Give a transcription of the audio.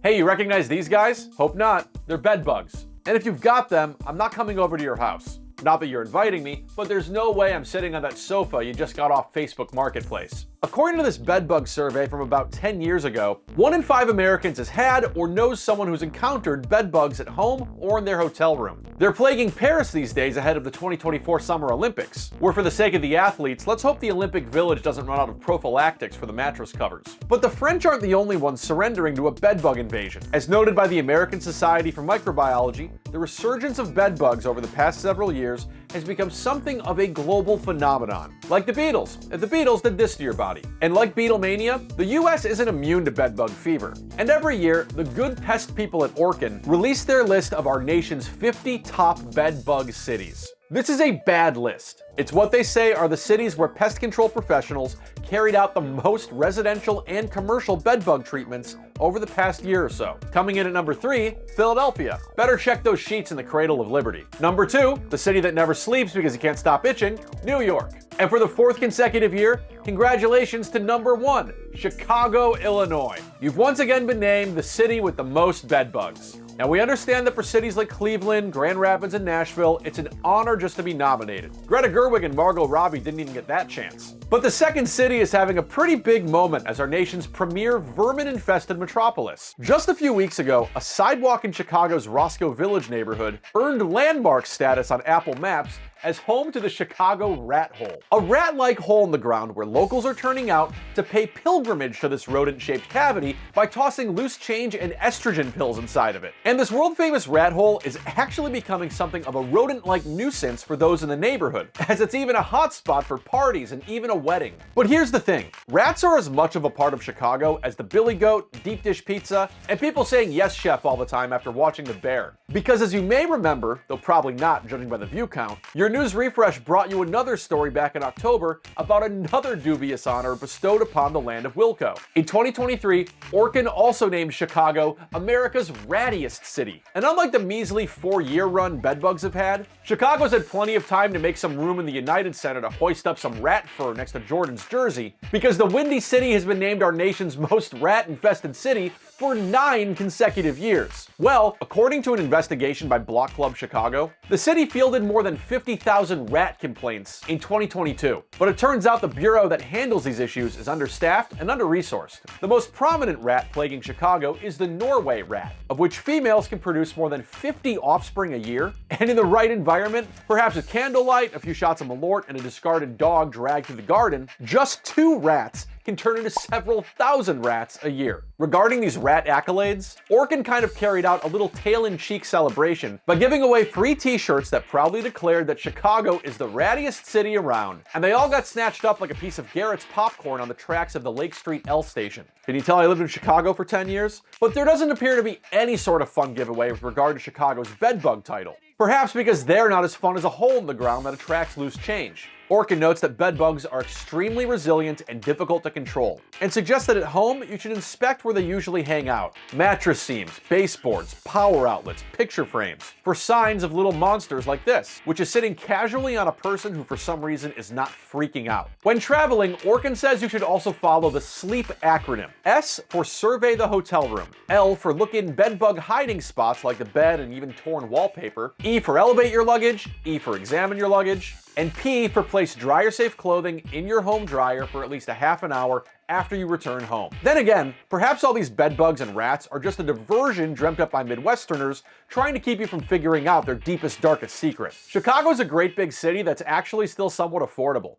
Hey, you recognize these guys? Hope not. They're bed bugs. And if you've got them, I'm not coming over to your house. Not that you're inviting me, but there's no way I'm sitting on that sofa you just got off Facebook Marketplace. According to this bedbug survey from about 10 years ago, 1 in 5 Americans has had or knows someone who's encountered bedbugs at home or in their hotel room. They're plaguing Paris these days ahead of the 2024 Summer Olympics, where for the sake of the athletes, let's hope the Olympic Village doesn't run out of prophylactics for the mattress covers. But the French aren't the only ones surrendering to a bedbug invasion. As noted by the American Society for Microbiology, the resurgence of bedbugs over the past several years has become something of a global phenomenon. Like the Beatles, if the Beatles did this to your body. And like Beatlemania, the US isn't immune to bedbug fever. And every year, the good pest people at Orkin release their list of our nation's 50 top bedbug cities. This is a bad list. It's what they say are the cities where pest control professionals carried out the most residential and commercial bedbug treatments over the past year or so. Coming in at number 3, Philadelphia. Better check those sheets in the cradle of liberty. Number 2, the city that never sleeps because he can't stop itching, New York. And for the 4th consecutive year, congratulations to number 1, Chicago, Illinois. You've once again been named the city with the most bedbugs. Now, we understand that for cities like Cleveland, Grand Rapids, and Nashville, it's an honor just to be nominated. Greta Gerwig and Margot Robbie didn't even get that chance. But the second city is having a pretty big moment as our nation's premier vermin-infested metropolis. Just a few weeks ago, a sidewalk in Chicago's Roscoe Village neighborhood earned landmark status on Apple Maps as home to the Chicago Rat Hole. A rat-like hole in the ground where locals are turning out to pay pilgrimage to this rodent-shaped cavity by tossing loose change and estrogen pills inside of it. And this world-famous rat hole is actually becoming something of a rodent-like nuisance for those in the neighborhood, as it's even a hotspot for parties and even a wedding. But here's the thing, rats are as much of a part of Chicago as the Billy Goat, deep dish pizza, and people saying yes chef all the time after watching The Bear. Because as you may remember, though probably not judging by the view count, your news refresh brought you another story back in October about another dubious honor bestowed upon the land of Wilco. In 2023, Orkin also named Chicago America's Rattiest City. And unlike the measly 4-year run bedbugs have had, Chicago's had plenty of time to make some room in the United Center to hoist up some rat fur next to Jordan's jersey, because the Windy City has been named our nation's most rat-infested city for 9 consecutive years. Well, according to an investigation by Block Club Chicago, the city fielded more than 50,000 rat complaints in 2022. But it turns out the bureau that handles these issues is understaffed and under-resourced. The most prominent rat plaguing Chicago is the Norway rat, of which females can produce more than 50 offspring a year. And in the right environment, perhaps with candlelight, a few shots of Malort, and a discarded dog dragged through the garden, just 2 rats can turn into several thousand rats a year. Regarding these rat accolades, Orkin kind of carried out a little tail-in-cheek celebration by giving away free t-shirts that proudly declared that Chicago is the rattiest city around, and they all got snatched up like a piece of Garrett's popcorn on the tracks of the Lake Street L station. Can you tell I lived in Chicago for 10 years? But there doesn't appear to be any sort of fun giveaway with regard to Chicago's bedbug title. Perhaps because they're not as fun as a hole in the ground that attracts loose change. Orkin notes that bedbugs are extremely resilient and difficult to control, and suggests that at home you should inspect where they usually hang out. Mattress seams, baseboards, power outlets, picture frames, for signs of little monsters like this, which is sitting casually on a person who for some reason is not freaking out. When traveling, Orkin says you should also follow the SLEEP acronym. S for survey the hotel room, L for look in bedbug hiding spots like the bed and even torn wallpaper, E for elevate your luggage, E for examine your luggage, and P for place dryer-safe clothing in your home dryer for at least a half an hour after you return home. Then again, perhaps all these bedbugs and rats are just a diversion dreamt up by Midwesterners trying to keep you from figuring out their deepest, darkest secret. Chicago's a great big city that's actually still somewhat affordable.